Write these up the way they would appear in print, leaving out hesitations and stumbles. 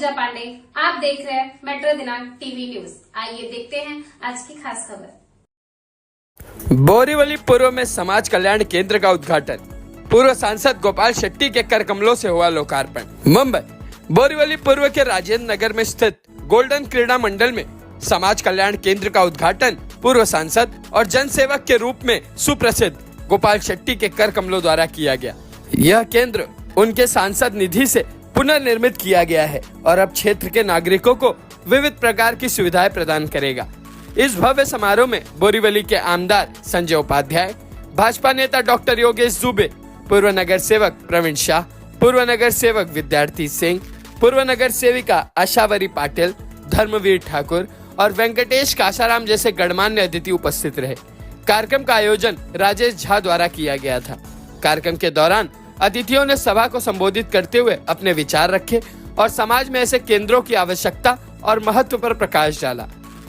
पूजा पांडे, आप देख रहे हैं मेट्रो दिनांक टीवी न्यूज। आइए देखते हैं आज की खास खबर। बोरीवली पूर्व में समाज कल्याण केंद्र का उद्घाटन, पूर्व सांसद गोपाल शेट्टी के कर कमलों से हुआ लोकार्पण। मुंबई बोरीवली पूर्व के राजेंद्र नगर में स्थित गोल्डन क्रीड़ा मंडल में समाज कल्याण केंद्र का उद्घाटन पूर्व सांसद और जन सेवक के रूप में सुप्रसिद्ध गोपाल शेट्टी के कर कमलों द्वारा किया गया। यह केंद्र उनके सांसद निधि से पुनर्निर्मित किया गया है और अब क्षेत्र के नागरिकों को विविध प्रकार की सुविधाएं प्रदान करेगा। इस भव्य समारोह में बोरीवली के आमदार संजय उपाध्याय, भाजपा नेता डॉक्टर योगेश दुबे, पूर्व नगर सेवक प्रवीण शाह, पूर्व नगर सेवक विद्यार्थी सिंह, पूर्व नगर सेविका आशावरी पाटिल, धर्मवीर ठाकुर और वेंकटेश काशाराम जैसे गणमान्य अतिथि उपस्थित रहे। कार्यक्रम का आयोजन राजेश झा द्वारा किया गया था। कार्यक्रम के दौरान अतिथियों ने सभा को संबोधित करते हुए अपने विचार रखे और समाज में ऐसे केंद्रों की आवश्यकता और महत्व पर प्रकाश डाला।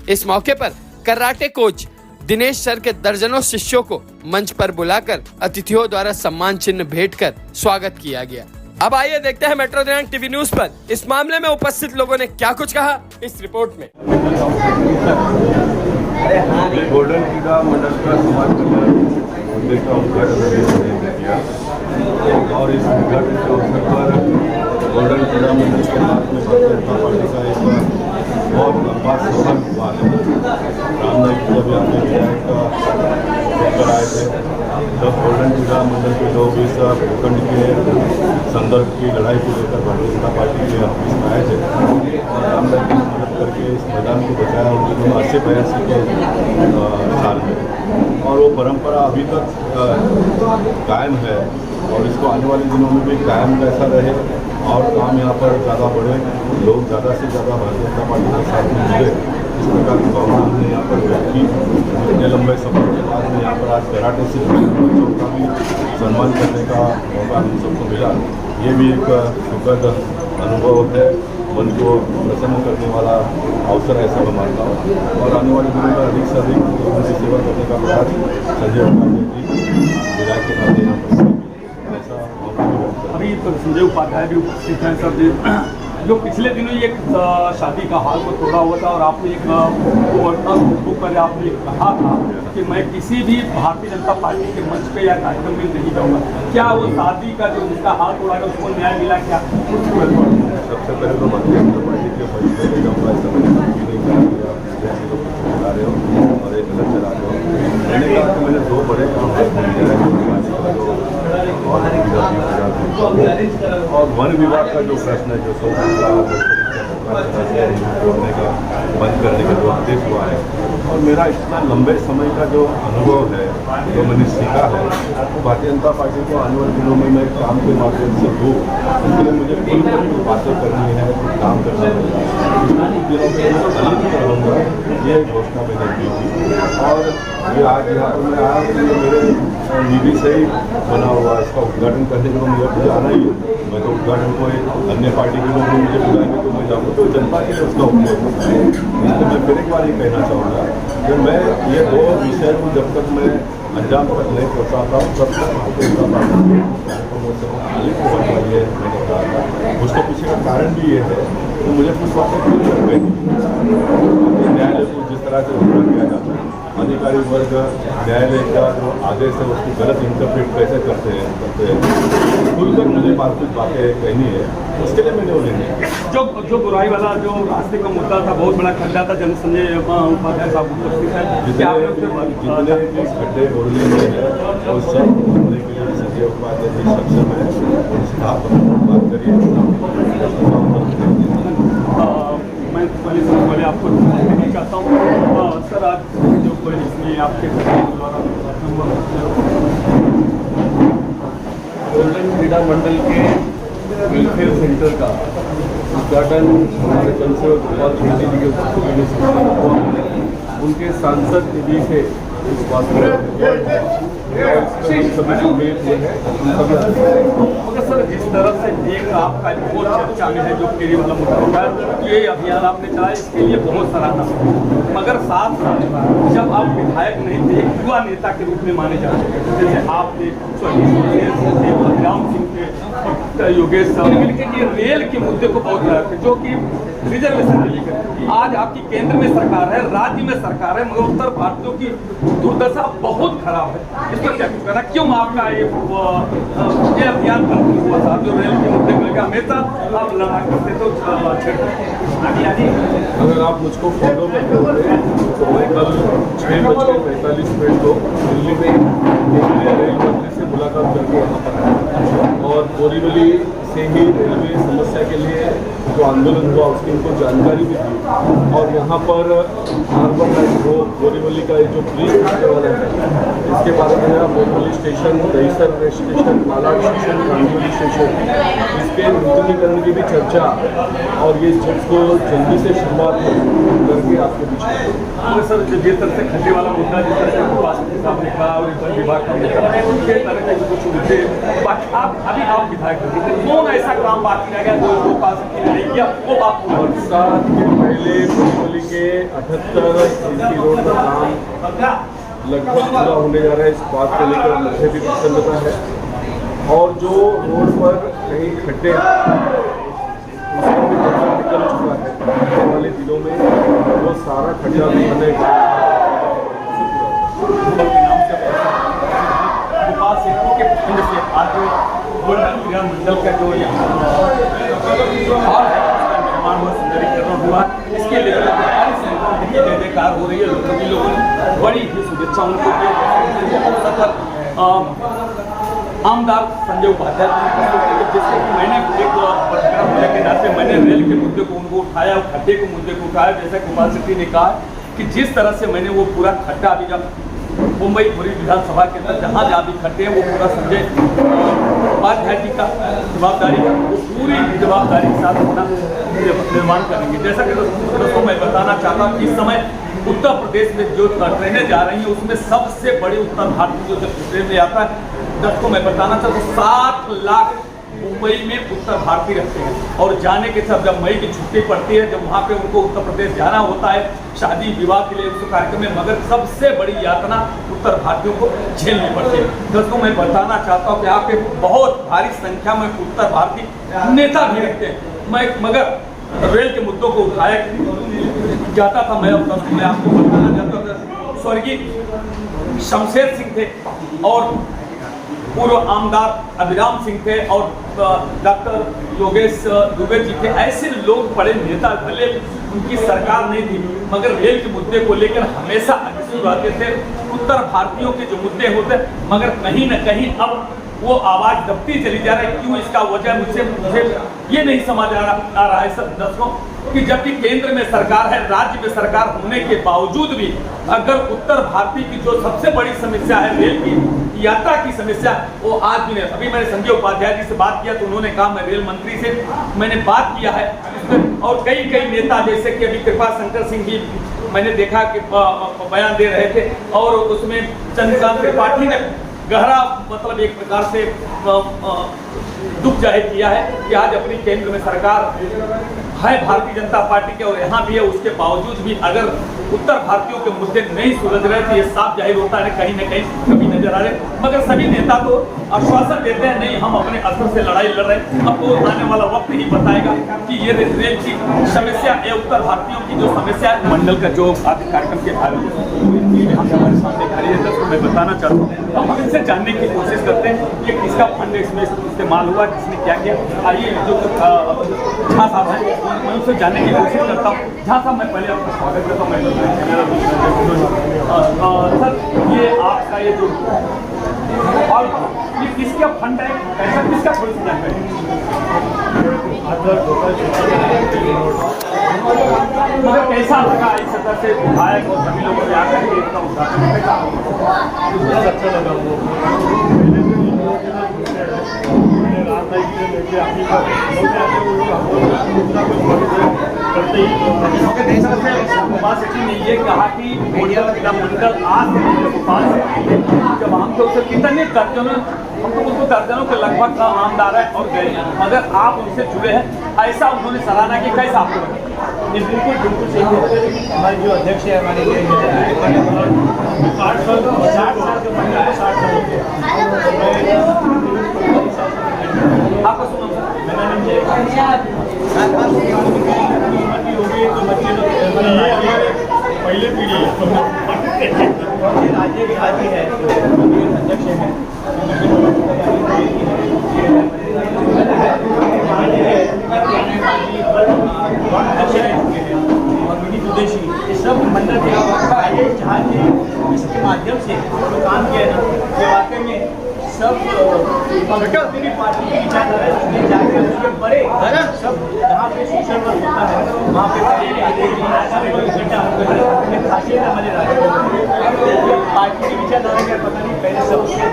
इस मौके पर कराटे कोच दिनेश सर के दर्जनों शिष्यों को मंच पर बुलाकर अतिथियों द्वारा सम्मान चिन्ह भेंट कर स्वागत किया गया। अब आइए देखते हैं मेट्रो दिनांक टीवी न्यूज पर इस मामले में उपस्थित लोगों ने क्या कुछ कहा इस रिपोर्ट में। गोल्डन क्रीड़ा मंडल का समाज कल्याण केंद्र का उद्घाटन किया और इस उद्घाटन के अवसर पर गोल्डन क्रीड़ा मंडल के हाथ में भारतीय जनता पार्टी का एक बहुत लंबा सफर हुआ है। रामनाथ जब अपने विधायक होकर आए थे तब गोल्डन क्रीड़ा मंडल के लोग इस भूखंड के संदर्भ की लड़ाई को लेकर भारतीय जनता पार्टी के ऑफिस में आए थे और रामनाथ की मदद करके इस मैदान को बचाया उन दिनों 80-82 के साल में, और वो परंपरा अभी तक कायम है और इसको आने वाले दिनों में भी कायम कैसा रहे और काम यहाँ पर ज़्यादा बढ़े, लोग ज़्यादा से ज़्यादा भारतीय जनता पार्टी के साथ में जुड़े, इस प्रकार की भावना हमने यहाँ पर व्यक्त की। इतने लंबे सफर के बाद में यहाँ पर आज कराटे से बच्चों का भी सम्मान करने का मौका हम सबको मिला। ये भी एक सुखद अनुभव है, मन को प्रसन्न करने वाला अवसर ऐसा मैं मानता हूँ और आने वाले दिनों में अधिक से अधिक उनकी सेवा करने का प्रयास संजय उपाध्याय जी विधायक के नाते यहाँ पर ऐसा अभी तो संजय उपाध्याय भी उपस्थित हैं। सर जो पिछले दिनों ये शादी का हाल को तोड़ा हुआ था और आपने एक फेसबुक पर आपने कहा था कि मैं किसी भी भारतीय जनता पार्टी के मंच पे या कार्यक्रम में नहीं जाऊँगा। क्या वो शादी का जो जिसका हाल तोड़ा गया उसको न्याय मिला? क्या सबसे पहले तो भारतीय जनता पार्टी के मंच पे जाऊँगा ऐसा मैंने कहा रहे हो और एक गलत चला रहे हो। मैंने कहा कि मैंने दो बड़े काम और वन विभाग का जो प्रश्न है, जो छोड़ने का बंद करने का जो आदेश हुआ है और मेरा इतना लंबे समय का जो अनुभव है, जो मैंने सीखा है, भारतीय जनता पार्टी को आने वाले दिनों में मैं काम के माध्यम से दूँ, इसके लिए मुझे खुलकर जो बातें करनी है, काम करना है, ये घोषणा मैंने की थी और ये आज यहाँ पर मैं आया तो ये मेरे निधि से ही बना हुआ इसका उद्घाटन करने के लिए मुझे आना ही है। मैं तो उद्घाटन कोई अन्य पार्टी के लोग मुझे बुलाएंगे तो मैं जाऊँगा, तो जनता के लिए उसका उपयोग होता है। इसलिए मैं फिर एक बार ये कहना चाहूँगा कि मैं ये दो विषय को जब तक मैं अंजाम तक नहीं पहुँचाता हूँ तब तक भारतीय जनता पार्टी को मैंने कहा था। उसके पीछे का कारण भी ये है कि मुझे कुछ बातें क्यों लग गई। न्यायालय को जिस तरह से उपयोग किया जाता है, अधिकारी वर्ग न्यायालय का जो आदेश है उसको गलत इंटरप्रेट कैसे करते हैं, खुलकर मुझे कुछ बातें कहनी है, उसके लिए मैंने उन्हें जो बुराई वाला जो रास्ते का मुद्दा था, बहुत बड़ा खड्डा था, जन संजय उपाध्याय साहब उपस्थित है। जितने खड्डे बोलने में है वो सब बोलने के लिए संजय उपाध्याय जी सक्षम है, उनसे आप बात करिए। मैं पहले आपको नहीं चाहता हूँ सर, आज जो इसमें आपके द्वारा गोल्डन क्रीड़ा मंडल के वेलफेयर सेंटर का उद्घाटन हमारे जनसेवक गोपाल शेट्टी जी के उपस्थिति में उनके सांसद निधि से इस बात सभी जो मेल हुए हैं उन सभी आदमी। मगर सर जिस तरह से एक आपका बहुत चर्चा में है जो फेरी वाला मुद्दा होता है, ये अभियान आपने चलाया, इसके लिए बहुत सराहना, मगर साथ साथ जब आप विधायक नहीं थे, एक युवा नेता के रूप में माने जाते हैं, जैसे आपने राम सिंह थे, योगेश साहब ने मिलकर ये रेल के मुद्दे को बहुत लाया थे, जो कि रिजर्वेशन को लेकर आज आपकी केंद्र में सरकार है, राज्य में सरकार है, मगर उत्तर भारतीयों की दुर्दशा बहुत खराब है। इस पर क्या कुछ कहना, क्यों आपका ये अभियान कंटिन्यू हुआ था जो रेल के मुद्दे को लेकर हमेशा आप लड़ा करते तो अगर आप मुझको फॉलो करते होते तो मैं कल 6:45 को दिल्ली में केंद्रीय रेल मंत्री से मुलाकात करके यहाँ पर आया और बोरीवली से ही रेलवे समस्या के लिए जो आंदोलन हुआ उसकी उनको जानकारी भी दी और यहाँ पर हार्बर लाइन हो, बोरीवली का जो ब्रिज होने वाला है इसके बारे में Borivali station, Dahisar station, Malad station, कांजोली स्टेशन, इसके नूतनीकरण की भी चर्चा और ये जिसको जल्दी से शुरुआत करके आपके बीच सर जिस तरह से खड्डे वाला मुद्दा, जिस तरह से उपासक साहब ने कहा और वन विभाग का मुद्दा, उनके तरह के कुछ मुद्दे आप विधायक कौन ऐसा काम बाकी रह गया जो उपासक ने नहीं किया वो आप बरसात के पहले बोरीवली के 78 सीसी रोड का काम लगभग पूरा होने जा रहा है। इस बात को लेकर मुझे भी प्रसन्नता है और जो रोड पर कहीं खड्डे उसका भी खड्डा निकल चुका है, आने वाले दिनों में वो सारा खड्डा भी बनेगा। मंडल का जो निर्माण हुआ, सुंदरीकरण हुआ, इसके लिए जय जयकार हो रही है, सभी लोगों ने बड़ी ही शुभेच्छा उनको आमदार संजय उपाध्याय, जिससे कि मैंने एक पत्रकार होने के नाते मैंने रेल के मुद्दे को उनको उठाया, खड्डे के मुद्दे को उठाया, जैसा कि गोपाल शेट्टी ने कहा कि जिस तरह से मैंने वो पूरा खड्डा अभी जब मुंबई पूरी विधानसभा के अंदर जहाँ जहाँ भी खड्डे हैं वो पूरा संजय उपाध्याय जी का जवाबदारी है, वो पूरी जवाबदारी के साथ अपना निर्माण करेंगे। जैसा कि दोस्तों मैं बताना चाहता हूँ कि इस समय उत्तर प्रदेश में जो ट्रेनें जा रही हैं उसमें सबसे बड़ी उत्तर भारतीय जो ट्रेन में आता है, दोस्तों मैं बताना चाहता हूँ 7 लाख मुंबई में उत्तर भारतीय रहते हैं और जाने के सब जब मई की छुट्टी पड़ती है, जब वहाँ पे उनको उत्तर प्रदेश जाना होता है शादी विवाह के लिए उस कार्यक्रम में, मगर सबसे बड़ी यातना उत्तर भारतीयों को झेलनी पड़ती है। दोस्तों मैं बताना चाहता हूँ कि यहाँ पे बहुत भारी संख्या में उत्तर भारतीय नेता भी रहते हैं, मगर रेल के मुद्दों को उठाया जाता था। मैं आपको बताना चाहता था स्वर्गीय शमशेर सिंह थे और पूर्व आमदार अभिराम सिंह थे और डॉक्टर योगेश दुबे जी थे, ऐसे लोग बड़े नेता, भले उनकी सरकार नहीं थी मगर रेल के मुद्दे को लेकर हमेशा अग्रेसिव रहते थे। उत्तर भारतीयों के जो मुद्दे होते मगर कहीं न कहीं अब वो आवाज दबती चली जा रही है। क्यों, इसका वजह मुझे ये नहीं समझ आ रहा है सब दर्शकों कि जबकि केंद्र में सरकार है, राज्य में सरकार होने के बावजूद भी अगर उत्तर भारतीय की जो सबसे बड़ी समस्या है रेल की यात्रा की समस्या, वो आज भी नहीं। अभी मैंने संजय उपाध्याय जी से बात किया तो उन्होंने कहा मैं रेल मंत्री से मैंने बात किया है और कई नेता जैसे कि अभी कृपा शंकर सिंह जी मैंने देखा कि बयान दे रहे थे और उसमें चंद्रकांत त्रिपाठी ने गहरा मतलब एक प्रकार से दुख जाहिर किया है कि आज अपनी केंद्र में सरकार है भारतीय जनता पार्टी के और यहाँ भी है, उसके बावजूद भी अगर उत्तर भारतीयों के मुद्दे नहीं सुलझ रहे तो ये साफ जाहिर होता है कहीं न कहीं कभी नजर आ रहे। मगर सभी नेता तो आश्वासन देते हैं नहीं हम अपने अस्त्र से लड़ाई लड़ रहे हैं। अब तो आने वाला वक्त ही बताएगा कि ये रेल की समस्या या उत्तर भारतीयों की जो समस्या है। मंडल का जो आज कार्यक्रम के हमारे सामने खड़ी है तो मैं बताना चाहता हूँ, हम इनसे जानने की कोशिश करते हैं ये किसका फंड इसमें इस्तेमाल हुआ, किसने क्या किया। आइए जो झा साहब हैं मैं उनसे जानने की कोशिश करता हूँ। झा साहब मैं पहले आपका स्वागत करता हूँ। सर ये आपका ये जो और ये किसका फंड है, पैसा किसका थोड़ी सी जानकारी मगर कैसा लगा इस तरह से विधायक और सभी लोगों ने आकर के इसका उद्घाटन अच्छा लगा वो गोपाल शेट्टी ने ये कहा कि मंडल आज जब हम तो उससे कितने दर्जनों हम तो उसको दर्जनों के लगभग आमदार है और गए, मगर आप उनसे जुड़े हैं, ऐसा उन्होंने सराहना की। कैसा आपको बिल्कुल बिल्कुल सही है। हमारे जो अध्यक्ष है हमारे 60 साल के मंडल को 60 साल आपका सुनो मैंने होगी तो बच्चे लोग पहले पीढ़ी राज्य भी आदि है अध्यक्ष है और विनीत उदेशी ये सब मंडल के जहाँ इसके माध्यम से जो काम किया है ना ये वाकई में सब पूरी पार्टी की विचारधारा उसमें जाकर उसके बड़े सब जहाँ पे सोशल वर्क होता है वहाँ पे इकट्ठा होकर खासियत हमारे राज्य पार्टी की विचारधारा क्या पता नहीं पहले सबसे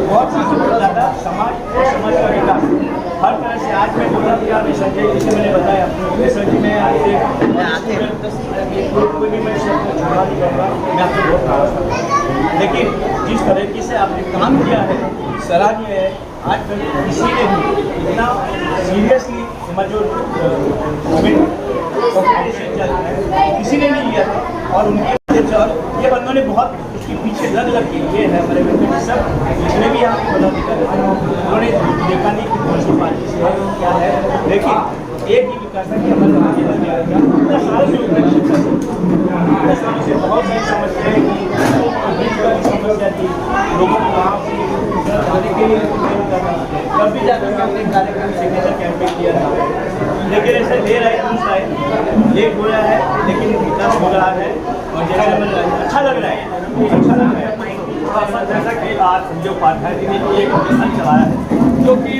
बहुत चीज़ों को ज़्यादा समाज और समाज का विकास हर तरह से। आज मैं बोला कि आप संजय जैसे मैंने बताया सर जी मैं आज से कोई भी मैं शब्द छोड़ा नहीं करूँगा, मैं आपसे बहुत नाराज था, लेकिन जिस तरीके से आपने काम किया है सराहनीय है। आज तक किसी ने भी इतना सीरियसली हमारा जो किसी ने नहीं लिया था और उनके ये बंदों ने बहुत उसके पीछे लग के लिए है हमारे वेंकट सब जितने भी यहाँ पे पदाधिकारी उन्होंने देखा नहीं कि कौन सी पार्टी से है क्या है, लेकिन एक ही विकास है कि हमारे राज्य में आएगा 10 साल से ऊपर 10 सालों से बहुत सारी समस्याएं की समस्या थी लोगों को वहाँ जाने के लिए कब भी जाकर के हमने कार्यक्रम सिग्नेचर कैंपेन किया था, लेकिन ऐसे देर आए दूसरा आए लेट हो रहा है लेकिन विकास हो रहा है और जैसे हमें अच्छा लग रहा है जैसा कि आज संजय उपाध्याय जी ने एक मिशन चलाया है जो कि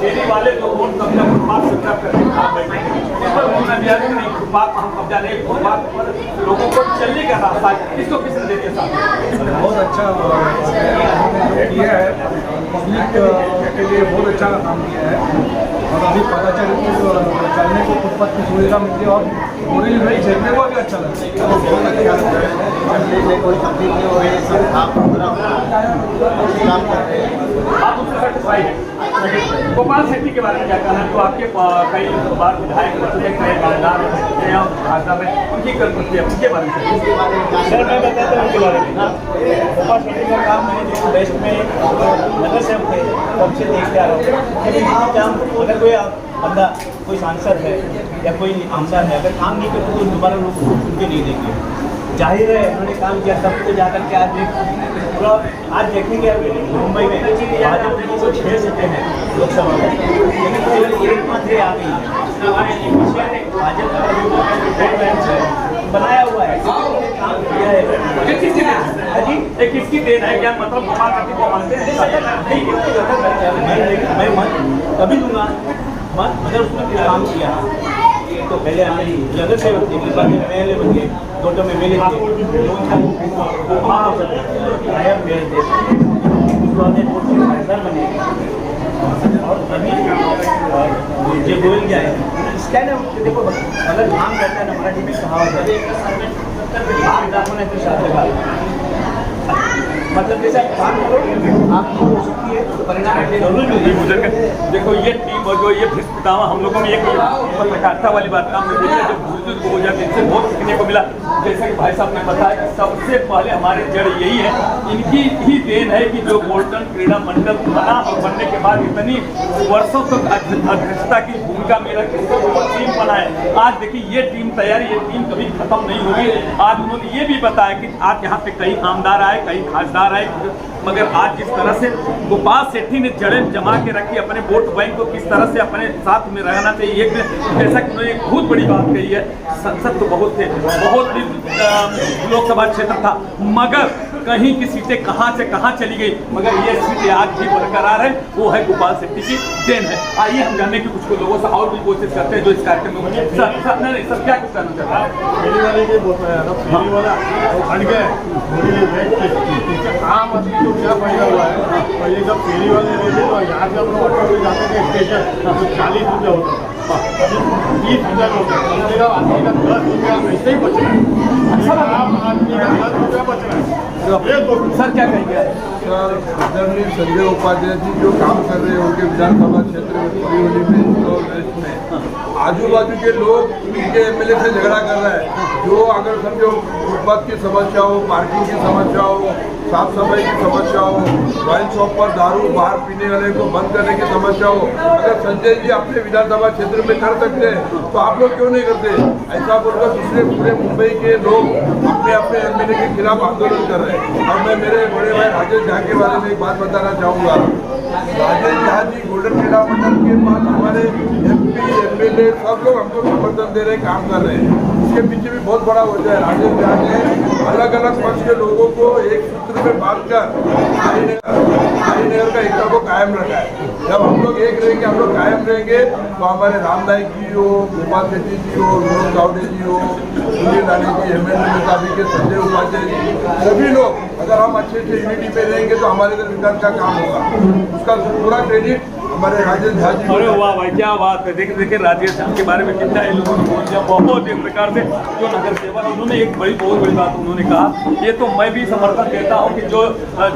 डेरी वाले लोग वोट कब्जा फुटपाथ से करके खा बैठे हैं, इस पर उन्होंने दिया कि नहीं फुटपाथ पर हम कब्जा नहीं, फुटपाथ पर लोगों को चलने का रास्ता है, इसको किसने दे दिया साथ? बहुत अच्छा किया है, पब्लिक के लिए बहुत अच्छा काम किया है और अभी पता चलने को फुटपाथ की सुविधा मिलती है और बोरेली भाई देखने को भी अच्छा लगता है, बहुत अच्छा लगता है। कोई तकलीफ नहीं हो रही है, सब काम कर रहे हैं। आप उससे सेटिस्फाइड हैं? गोपाल शेट्टी के बारे में क्या कहना है? तो आपके कई बार विधायक रहे, कई बारदार खासदार रहे, उनकी कर्तव्य उनके बारे में सर मैं बताता हूँ उनके बारे में। गोपाल शेट्टी का काम मैंने जो वेस्ट में नगर से थे तब से देखते आ रहा हूँ, काम अगर कोई बंदा कोई सांसद है या कोई आमदार है अगर काम नहीं करते तो दोबारा लोग सुन के नहीं देंगे। जाहिर है उन्होंने काम किया तब तो जाकर के आज पूरा आज देखेंगे मुंबई में भाजपा 306 सीटें हैं लोकसभा में, लेकिन केवल एक मात्र आ गई है। भाजपा का जो है बनाया हुआ है काम किया है। किसकी देन है क्या मतलब गोपाल शेट्टी को मानते हैं? मैं मत कभी दूंगा मत अगर उसने कुछ काम किया तो पहले हमारी नगर सेवक थे, फिर बाद में MLA बन गए, 2 टर्म MLA थे, नायब मेयर थे, उसके बाद काउंसलर बने और अभी जो गोयल गया है इसका ना देखो अगर काम करता है ना मराठी में कहावत है मतलब जैसे काम करो आपको हो सकती है परिणाम जरूर मिलेगा। देखो ये टीम और जो ये भ्रष्टाचार हम लोगों में एक पत्रकारिता वाली बात काम में देखा जब बुजुर्ग हो जाते इनसे बहुत सीखने को मिला। जैसा कि भाई साहब ने बताया कि सबसे पहले हमारे जड़ यही है, इनकी ही देन है कि जो गोल्डन क्रीड़ा मंडल बना और बनने के बाद इतनी वर्षों तक अध्यक्षता की भूमिका में रख टीम बनाए। आज देखिए ये टीम तैयारी, ये टीम कभी खत्म नहीं होगी। आज उन्होंने ये भी बताया कि आज यहाँ पे कई आमदार आए, कई खासदार आए, मगर आज जिस तरह से गोपाल शेट्टी ने जड़ें जमा के रखी अपने वोट बैंक को किस तरह से अपने साथ में रहना चाहिए, एक जैसा कि उन्होंने एक बहुत बड़ी बात कही है। संसद तो बहुत थे, बहुत लोकसभा क्षेत्र था, मगर कहीं की सीटें कहां से कहां चली गई, मगर ये सीटें आज भी बरकरार है। वो है गोपाल शेट्टी की देन है। आइए हम जानने की कुछ लोगों से और भी कोशिश करते हैं जो इस कार्यक्रम में सर क्या कुछ कहना चाहते हैं? फेरी वाले के फेरी वाला हट गए, आम आदमी को क्या फायदा हुआ है? और ये जब फेरी वाले रहते तो यहाँ से हम लोग ऑटो में जाते थे स्टेशन तो 40 रुपये होता था, 20 रुपये होता है, कम से कम आदमी का 10 रुपया ऐसे ही बच रहा है। आम आदमी का 10 रुपया बच रहा है। सर क्या कहेंगे? सर आदरणीय संजय उपाध्याय जी जो काम कर रहे हैं उनके विधानसभा क्षेत्र में बोरीवली में और वेस्ट में आजू बाजू के लोग उनके एमएलए से झगड़ा कर रहे हैं। जो अगर समझो फुटपाथ की समस्या हो, पार्किंग की समस्या हो, साफ सफाई की समस्या हो, वाइन शॉप पर दारू बाहर पीने वाले को बंद करने की समस्या हो, अगर संजय जी अपने विधानसभा क्षेत्र में कर सकते हैं तो आप लोग क्यों नहीं करते? ऐसा बोलकर दूसरे पूरे मुंबई के लोग अपने अपने एमएलए के खिलाफ आंदोलन कर रहे हैं। और मैं मेरे बड़े भाई राजेश झा के बारे में एक बात बताना चाहूँगा। राजेश झा जी गोल्डन क्रीड़ा मंडल के पास हमारे MP एमएलए सब लोग हमको समर्थन दे रहे, काम कर रहे हैं। इसके पीछे भी बहुत बड़ा वजह है। राजेश झा ने अलग अलग पक्ष के लोगों को एक सूत्र में बांधकर नगर का एकता को कायम रखा है। जब हम लोग एक रहेंगे, हम लोग कायम रहेंगे तो हमारे राम नाईक जी हो, गोपाल शेट्टी जी हो, विनोद गावड़े जी हो, सुनील राणे जी, हेमेंद्र मेहता के संजय उपाध्याय जी, सभी लोग अगर हम अच्छे से यूनिटी पे रहेंगे तो हमारे इधर विकास का काम होगा। उसका पूरा क्रेडिट हमारे राजेश झा जी। अरे वाह भाई क्या बात है। देखिए राजेश झा के बारे में कितना इन लोगों ने बोल दिया। बहुत एक प्रकार से जो नगर सेवक उन्होंने एक बहुत बड़ी बात उन्होंने कहा, ये तो मैं भी समर्थन देता हूँ कि जो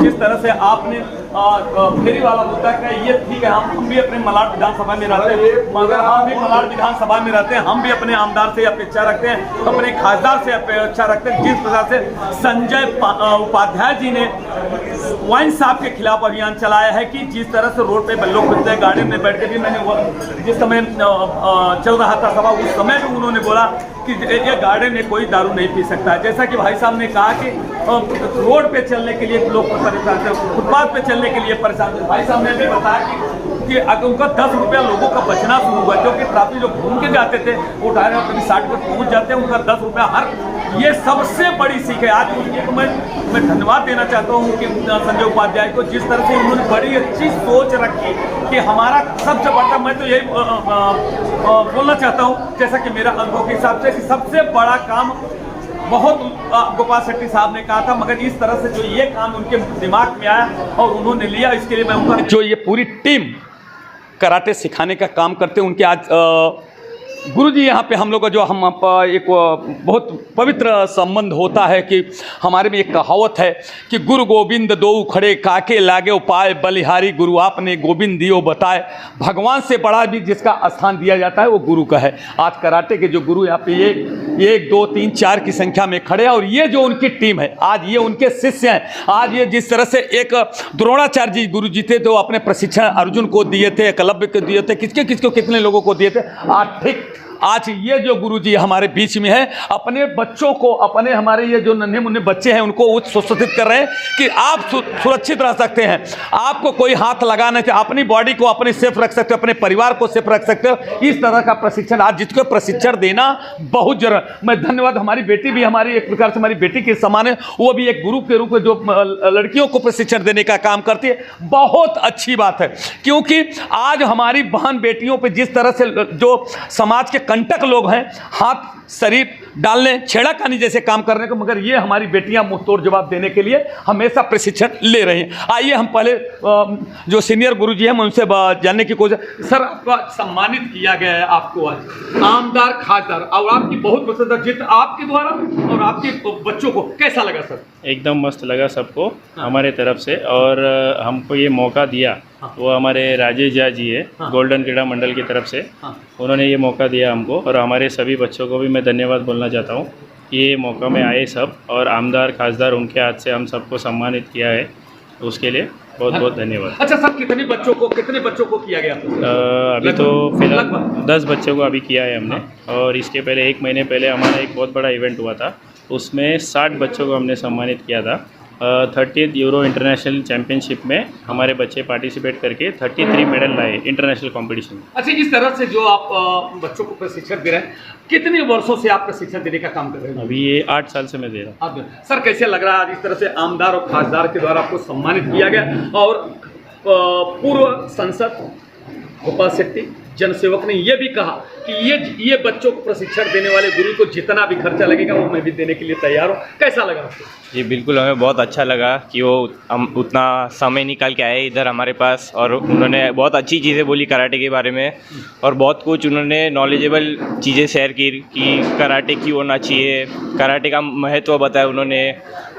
जिस तरह से आपने फेरी वाला मुद्दा है ये ठीक है। हम भी अपने मलाड विधानसभा में रहते हैं, मगर हम भी मलाड विधानसभा में रहते हैं, हम भी अपने आमदार से अपेक्षा रखते हैं, अपने खासदार से अपेक्षा रखते हैं। जिस प्रकार से संजय उपाध्याय जी ने वाइन शॉप के खिलाफ अभियान चलाया है कि जिस तरह से रोड पे लोग फिरते हैं, गाड़ी में बैठ के भी मैंने जिस समय चल रहा था सभा उस समय भी उन्होंने बोला कि ये गार्डन में कोई दारू नहीं पी सकता है। जैसा कि भाई साहब ने कहा कि रोड पे चलने के लिए लोग परेशान थे, फुटपाथ पे चलने के लिए परेशान थे। भाई साहब ने भी बताया कि अगर उनका 10 रुपया लोगों का बचना शुरू हुआ, जो कि ट्रैफिक लोग घूम के जाते थे वो उठाने में कभी 60 पर पहुँच जाते हैं, उनका 10 रुपया हर ये सबसे बड़ी सीख है। आज उनके को मैं धन्यवाद देना चाहता हूँ कि संजय उपाध्याय को जिस तरह से उन्होंने बड़ी अच्छी सोच रखी कि हमारा सबसे बड़ा, मैं तो यही बोलना चाहता हूँ जैसा कि मेरा अनुभव के हिसाब से कि सबसे बड़ा काम बहुत गोपाल शेट्टी साहब ने कहा था, मगर इस तरह से जो ये काम उनके दिमाग में आया और उन्होंने लिया, इसके लिए मैं उनका जो ये पूरी टीम कराटे सिखाने का काम करते हैं उनके आज गुरुजी यहाँ पे हम लोग का जो हम एक बहुत पवित्र संबंध होता है कि हमारे में एक कहावत है कि गुरु गोविंद दो खड़े काके लागे उपाय बलिहारी गुरु आपने गोविंद दियो बताए। भगवान से बड़ा भी जिसका स्थान दिया जाता है वो गुरु का है। आज कराटे के जो गुरु यहाँ पे ये 1 2 3 4 की संख्या में खड़े हैं और ये जो उनकी टीम है आज ये उनके शिष्य हैं। आज ये जिस तरह से एक द्रोणाचार्य जी गुरु जी थे तो अपने प्रशिक्षण अर्जुन को दिए थे, एकलव्य को दिए थे, किसको कितने लोगों को दिए थे। आज ये जो गुरुजी हमारे बीच में है अपने बच्चों को, अपने हमारे ये जो नन्हे मुन्ने बच्चे हैं उनको सुसूचित कर रहे हैं कि आप सुरक्षित रह सकते हैं, आपको कोई हाथ लगाना चाहिए, अपनी बॉडी को अपने सेफ रख सकते हो, अपने परिवार को सेफ रख सकते हो। इस तरह का प्रशिक्षण आज जिसको प्रशिक्षण देना बहुत जरूर। मैं धन्यवाद, हमारी बेटी भी हमारी एक प्रकार से हमारी बेटी के समान है, वो भी एक गुरु के रूप में जो लड़कियों को प्रशिक्षण देने का काम करती है। बहुत अच्छी बात है क्योंकि आज हमारी बहन बेटियों पर जिस तरह से जो समाज के कंटक लोग हैं हाथ शरीर डालने छेड़ाखानी जैसे काम करने को, मगर ये हमारी बेटियां मुंह तोड़ जवाब देने के लिए हमेशा प्रशिक्षण ले रही हैं। आइए हम पहले जो सीनियर गुरुजी हैं उनसे जानने की कोशिश। सर आपका सम्मानित किया गया है आपको आज आमदार खासदार और आपकी बहुत पसंद जीत आपके द्वारा और आपके बच्चों को कैसा लगा सर? एकदम मस्त लगा सबको हमारे तरफ से, और हमको ये मौका दिया वो हमारे राजेश झा जी है गोल्डन क्रीड़ा मंडल की तरफ से, उन्होंने ये मौका दिया हमको और हमारे सभी बच्चों को भी मैं धन्यवाद बोलना चाहता हूँ कि ये मौका में आए सब और आमदार खासदार उनके हाथ से हम सबको सम्मानित किया है, उसके लिए बहुत बहुत धन्यवाद। अच्छा सर कितने बच्चों को किया गया? अभी तो फिलहाल 10 बच्चों को अभी किया है हमने और इसके पहले 1 महीने पहले हमारा एक बहुत बड़ा इवेंट हुआ था, उसमें 60 बच्चों को हमने सम्मानित किया था 30th यूरो इंटरनेशनल चैम्पियनशिप में हमारे बच्चे पार्टिसिपेट करके 33 मेडल लाए इंटरनेशनल कंपटीशन में। अच्छा, इस तरह से जो आप बच्चों को प्रशिक्षण दे रहे हैं, कितने वर्षों से आप प्रशिक्षण देने का काम कर रहे हैं? अभी ये 8 साल से मैं दे रहा हूँ। आप सर, कैसे लग रहा है आज इस तरह से आमदार और खासदार के द्वारा आपको सम्मानित किया गया और पूर्व सांसद गोपाल शेट्टी जनसेवक ने यह भी कहा कि ये बच्चों को प्रशिक्षण देने वाले गुरु को जितना भी खर्चा लगेगा वो मैं भी देने के लिए तैयार हूँ। कैसा लगा आपको? जी बिल्कुल, हमें बहुत अच्छा लगा कि वो हम उतना समय निकाल के आए इधर हमारे पास, और उन्होंने बहुत अच्छी चीज़ें बोली कराटे के बारे में, और बहुत कुछ उन्होंने नॉलेजेबल चीज़ें शेयर की कि कराटे क्यों होना चाहिए, कराटे का महत्व बताया उन्होंने,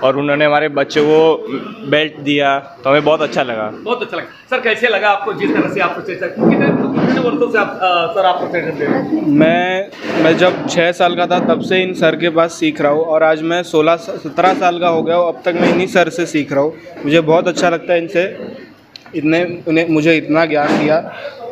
और उन्होंने हमारे बच्चों को बेल्ट दिया, तो हमें बहुत अच्छा लगा। बहुत अच्छा लगा। सर, कैसे लगा आपको जिस तरह से आप प्रशिक्षण, कितने वर्षों से आप सर आप प्रशिक्षण दे रहे हैं? मैं जब 6 साल का था तब से इन सर के पास सीख रहा हूँ, और आज मैं 17 साल का हो गया हूँ। अब तक मैं इन्हीं सर से सीख रहा हूँ। मुझे बहुत अच्छा लगता है इनसे, उन्हें मुझे इतना ज्ञान दिया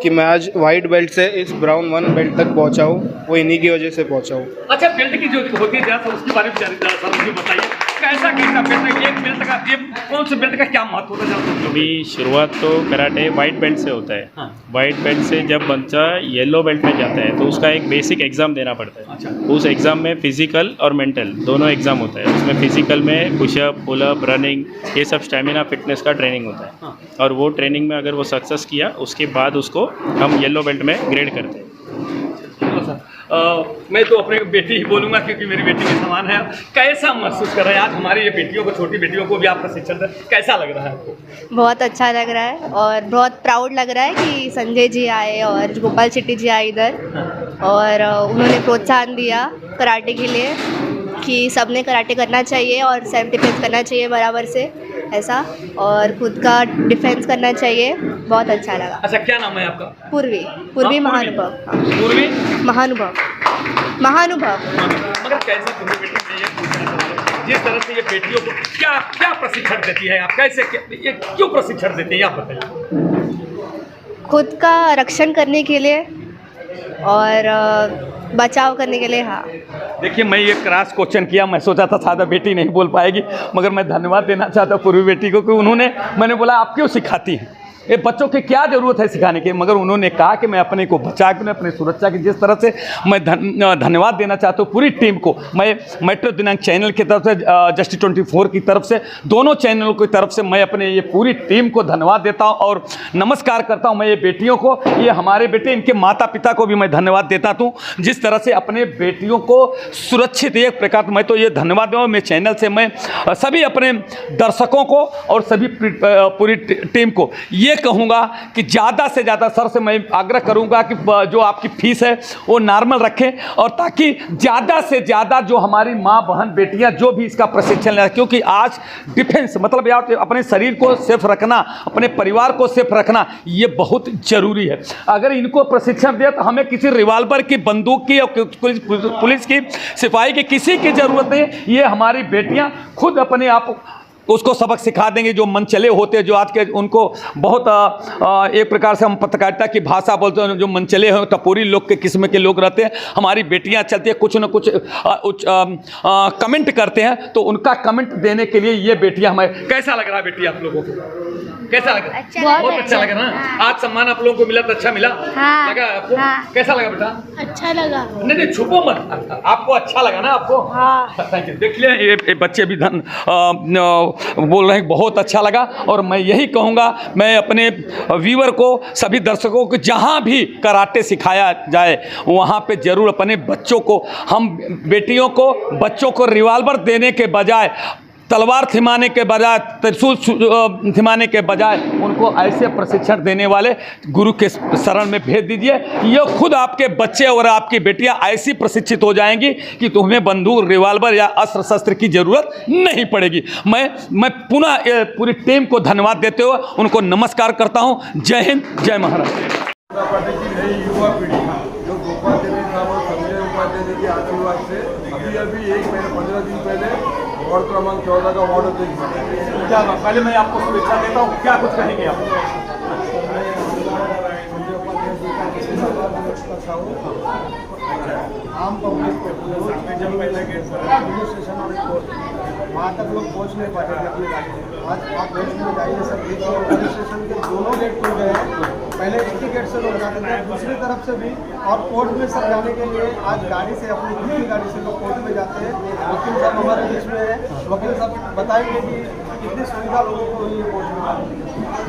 कि मैं आज वाइट बेल्ट से इस ब्राउन 1 बेल्ट तक पहुँचा हूँ, वो इन्हीं की वजह से पहुँचा हूँ। अच्छा, बेल्ट की जो होती है जरा उसके बारे में सर मुझे बताइए, कैसा बेल्ट है? एक बेल्ट का, ये कौन से बेल्ट का क्या महत्व होता है? अभी शुरुआत तो कराटे वाइट बेल्ट से होता है। हाँ। वाइट बेल्ट से जब बच्चा येलो बेल्ट में जाता है तो उसका एक बेसिक एग्ज़ाम देना पड़ता है। अच्छा। उस एग्ज़ाम में फिजिकल और मेंटल दोनों एग्ज़ाम होता है। उसमें फिजिकल में पुशअप, पुलअप, रनिंग, ये सब स्टेमिना फिटनेस का ट्रेनिंग होता है। हाँ। और वो ट्रेनिंग में अगर वो सक्सेस किया उसके बाद उसको हम येलो बेल्ट में ग्रेड करते हैं। मैं तो अपने बेटी ही बोलूँगा क्योंकि मेरी बेटी के समान है। कैसा महसूस कर रहे हैं आज हमारी ये बेटियों को, छोटी बेटियों को भी आप प्रशिक्षण दें, कैसा लग रहा है आपको? बहुत अच्छा लग रहा है और बहुत प्राउड लग रहा है कि संजय जी आए और गोपाल शेट्टी जी आए इधर, और उन्होंने प्रोत्साहन दिया कराटे के लिए कि सबने कराटे करना चाहिए और सेल्फ डिफेंस करना चाहिए बराबर से ऐसा, और खुद का डिफेंस करना चाहिए। बहुत अच्छा लगा। अच्छा, क्या नाम है आपका? पूर्वी महानुभव। पूर्वी महानुभव। मगर कैसा पूर्वी बेटी, मैं ये पूछना चाह रहा हूं, जिस तरह से ये बेटियों को क्या प्रशिक्षण देती है, आप कैसे ये क्यों प्रशिक्षण देती है, आप बताइए। खुद का रक्षण करने के लिए और बचाव करने के लिए। हाँ, देखिए, मैं ये क्रॉस क्वेश्चन किया, मैं सोचा था सादा बेटी नहीं बोल पाएगी, मगर मैं धन्यवाद देना चाहता हूँ पूर्वी बेटी को कि मैंने बोला आप क्यों सिखाती हैं, ये बच्चों की क्या ज़रूरत है सिखाने की, मगर उन्होंने कहा कि मैं अपने को बचा के, अपनी सुरक्षा की, जिस तरह से मैं धन्यवाद देना चाहता हूँ पूरी टीम को। मैं मेट्रो दिनांक चैनल की तरफ से, जस्टिस 24 की तरफ से, दोनों चैनलों की तरफ से मैं अपने ये पूरी टीम को धन्यवाद देता हूँ और नमस्कार करता हूँ। मैं ये बेटियों को, ये हमारे बेटे, इनके माता पिता को भी मैं धन्यवाद देता हूँ, जिस तरह से अपने बेटियों को सुरक्षित, एक प्रकार मैं तो ये धन्यवाद दूँ मैं चैनल से, मैं सभी अपने दर्शकों को और सभी पूरी टीम को ये कहूँगा कि ज़्यादा से ज़्यादा सर से मैं आग्रह करूँगा कि जो आपकी फीस है वो नॉर्मल रखें, और ताकि ज़्यादा से ज़्यादा जो हमारी माँ बहन बेटियाँ जो भी इसका प्रशिक्षण लें, क्योंकि आज डिफेंस मतलब यार अपने शरीर को सेफ रखना, अपने परिवार को सेफ रखना, ये बहुत ज़रूरी है। अगर इनको प्रशिक्षण दे तो हमें किसी रिवाल्वर की, बंदूक की और पुलिस की, सिपाही की, किसी की ज़रूरत नहीं। ये हमारी बेटियाँ खुद अपने आप उसको सबक सिखा देंगे। जो मनचले होते हैं, जो आज के उनको बहुत एक प्रकार से हम पत्रकारिता की भाषा बोलते हैं, जो मनचले हैं, टपोरी लोग के किस्म के लोग रहते हैं, हमारी बेटियां चलती है कुछ न कुछ कमेंट करते हैं, तो उनका कमेंट देने के लिए ये बेटियां हमें। कैसा लग रहा है बेटी आप लोगों को? कैसा लगा? बहुत अच्छा लगा ना। आज सम्मान आप लोगों को मिला तो अच्छा मिला? हाँ, लगा आपको? हाँ। कैसा लगा बेटा? अच्छा लगा। नहीं, छुपो मत, आपको अच्छा लगा ना आपको? हाँ। Thank you. देख लिया, ये बच्चे भी बोल रहे हैं बहुत अच्छा लगा, और मैं यही कहूँगा, मैं अपने व्यूअर को, सभी दर्शकों को, जहाँ भी कराटे सिखाया जाए वहाँ पे जरूर अपने बच्चों को, हम बेटियों को, बच्चों को रिवाल्वर देने के बजाय, तलवार थिमाने के बजाय, त्रिशूल थिमाने के बजाय उनको ऐसे प्रशिक्षण देने वाले गुरु के शरण में भेज दीजिए। ये खुद आपके बच्चे और आपकी बेटियां ऐसी प्रशिक्षित हो जाएंगी कि तुम्हें बंदूक, रिवाल्वर या अस्त्र शस्त्र की ज़रूरत नहीं पड़ेगी। मैं पुनः पूरी टीम को धन्यवाद देते हुए उनको नमस्कार करता हूँ। जय हिंद, जय महाराष्ट्र। पार्टी की नई युवा पीढ़ी जो गोपाल शेट्टी साहब और संजय उपाध्याय जी के आशीर्वाद से अभी 1 महीने 15 दिन पहले वार्ड क्रमांक 14 का वार्ड अध्यक्ष। क्या पहले मैं आपको शुभेच्छा देता हूँ, क्या कुछ कहेंगे आप? आम पब्लिक को वहाँ तक लोग पहुँच नहीं पाते थे अपनी गाड़ी में। आज आप पहुँच में जाइए सब देखिए, पुलिस स्टेशन के दोनों गेट खुल गए हैं। पहले एक ही गेट से लोग जाते थे, दूसरी तरफ से भी, और कोर्ट में सब जाने के लिए आज गाड़ी से, अपनी खुद की गाड़ी से लोग कोर्ट में जाते हैं। वकील साहब हमारे बीच में है, वकील साहब बताएंगे कि कितनी सुविधा लोगों को हुई है कोर्ट में।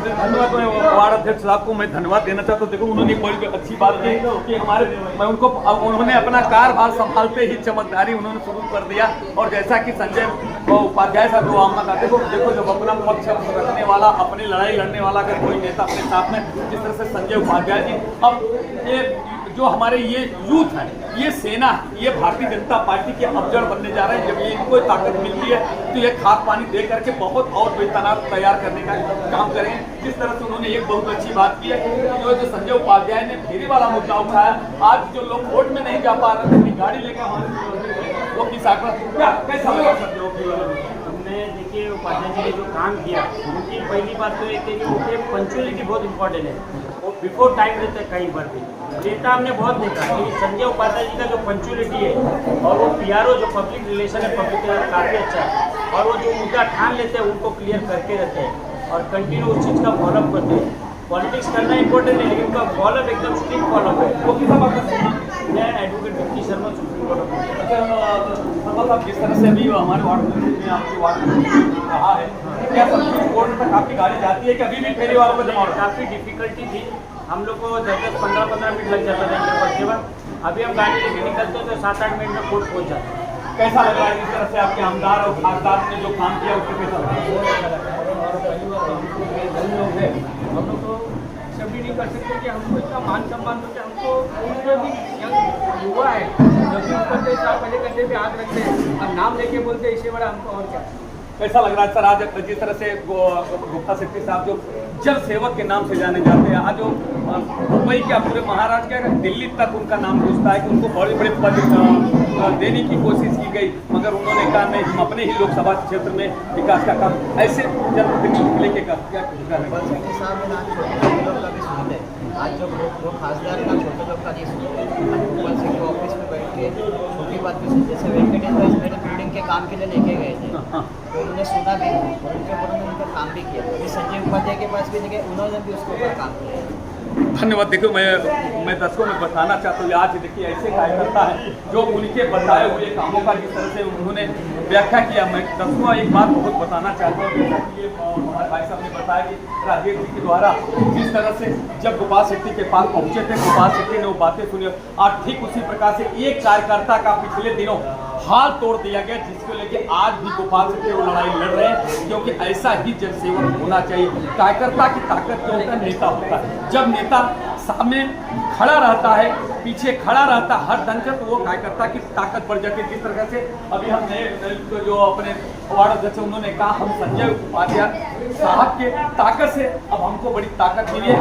धन्यवाद। मैं वार्ड अध्यक्ष साहब को मैं धन्यवाद देना चाहता हूँ। देखो उन्होंने बड़ी अच्छी बात की कि उन्होंने अपना कार्यभार संभालते ही चमकदारी उन्होंने शुरू कर दिया। और जैसा कि संजय उपाध्याय साहब जो आमना का देखो जब अपना पक्ष रखने वाला, अपनी लड़ाई लड़ने वाला अगर कोई नेता अपने साथ में, जिस तरह से संजय उपाध्याय जी, अब ये जो हमारे ये यूथ है, ये सेना, ये भारतीय जनता पार्टी के अफजल बनने जा रहे हैं। जब ये इनको ताकत मिलती है तो ये खाद पानी दे करके बहुत और बेतनाव तैयार करने का काम करें। जिस तरह से उन्होंने एक बहुत अच्छी बात की है कि जो संजय उपाध्याय ने फेरी वाला मुद्दा उठाया, आज जो लोग कोर्ट में नहीं जा पा रहे थे, अपनी गाड़ी लेकर हमारे वो की साकर क्या कैसा लगा सकते हो? हमने देखिए उपाध्याय जी ने जो काम किया, उनकी पहली बात तो एक है कि उनके पंचुअलिटी बहुत इंपॉर्टेंट है। वो बिफोर टाइम रहते हैं कहीं पर भी। नेता हमने बहुत देखा कि संजय उपाध्याय जी का जो पंचुअलिटी है और वो PRO जो पब्लिक रिलेशन है, पब्लिक के साथ काफ़ी अच्छा है। और वो जो मुद्दा ठान लेते हैं उनको क्लियर करके रहते हैं और कंटिन्यू उस चीज़ का फॉलोअप करते हैं। पॉलिटिक्स करना इंपॉर्टेंट है, लेकिन उनका फॉलोअप एकदम स्ट्रिक्ट फॉलोअप है। वो किस बात का? मैं advocate Vicky Sharma, supreme court of मतलब जिस तरह से अभी हमारे वार्ड में आपके वार्ड में रहा है, क्या सुप्रीम कोर्ट तक आपकी गाड़ी जाती है कि अभी भी फेरी वालों को जमा? काफ़ी डिफिकल्टी थी, हम लोग को 10-15 मिनट लग जाता था इंटर के बाद। अभी हम गाड़ी लेके निकलते हैं तो 7-8 मिनट में कोर्ट पहुँच जाते हैं। कैसा लग रहा है जिस तरह से आपके आमदार और खासदार ने जो काम किया उससे कैसा लग रहा है? हम लोग तो सभी नहीं कर सकते कि हमको इतना मान सम्मान होता है। हमको जो भी यंग युवा है जो भी करते पहले कंधे पे हाथ रखते हैं, अब नाम लेके बोलते हैं, इससे बड़ा हमको और क्या। कैसा लग रहा है सर आज जिस तरह से गुप्ता शेट्टी साहब जो जल सेवक के नाम से जाने जाते हैं, आज जो मुंबई क्या पूरे महाराष्ट्र क्या दिल्ली तक उनका नाम पूछता है कि उनको बड़े बड़े पद देने की कोशिश की गई, मगर उन्होंने कहा नहीं, हम अपने ही लोकसभा क्षेत्र में विकास का काम ऐसे जनप्रतिनिधि लेके क्या आज जो खासदार का छोटे लोग का नहीं सुनते, ऊपर से ऑफिस में बैठ के छोटी बात भी सुनते। जैसे वेंकटेश भाई मेरे बिल्डिंग के काम के लिए लेके गए थे, तो उन्होंने सुना भी और उनके ऊपर उनका काम भी किया। अभी संजय उपाध्याय के पास भी देखे, उन्होंने भी उसके ऊपर काम किया। धन्यवाद। देखो मैं दर्शकों में बताना चाहता हूँ, आज देखिए ऐसे कार्यकर्ता है जो उनके बताए हुए कामों का जिस तरह से उन्होंने व्याख्या किया। मैं दर्शकों एक बात बहुत बताना चाहता हूँ, जैसा कि ये हमारे भाई साहब ने बताया कि राजेश जी के द्वारा जिस तरह से जब गोपाल शेट्टी के पास पहुँचे थे, गोपाल शेट्टी ने वो बातें सुनी, और ठीक उसी प्रकार से एक कार्यकर्ता का पिछले दिनों हाल तोड़ दिया गया, जिसको लेके आज भी गोपाल शेट्टी वो लड़ाई लड़ रहे हैं, क्योंकि ऐसा ही जनसेवक होना चाहिए। कार्यकर्ता की ताकत जो होता है नेता होता है। जब नेता सामने खड़ा रहता है, पीछे खड़ा रहता है हर दंकर, तो वो कार्यकर्ता की ताकत बढ़ जाती है। जिस तरह से अभी हम नए जो अपने वार्ड अध्यक्ष उन्होंने कहा, हम संजय उपाध्याय साहब के ताकत से अब हमको बड़ी ताकत मिली है।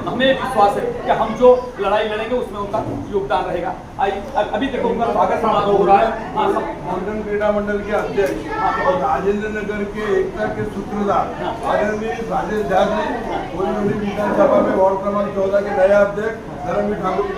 हमें विश्वास है कि हम जो लड़ाई लड़ेंगे उसमें उनका योगदान रहेगा। अभी देखो उनका स्वागत समारोह हो रहा है। गोल्डन क्रीड़ा मंडल के अध्यक्ष राजेंद्र नगर के एकता के सूत्रधार आदरणीय राजेश झा जी, विधानसभा में वार्ड क्रमांक 14 के नए अध्यक्ष धर्मवीर ठाकुर।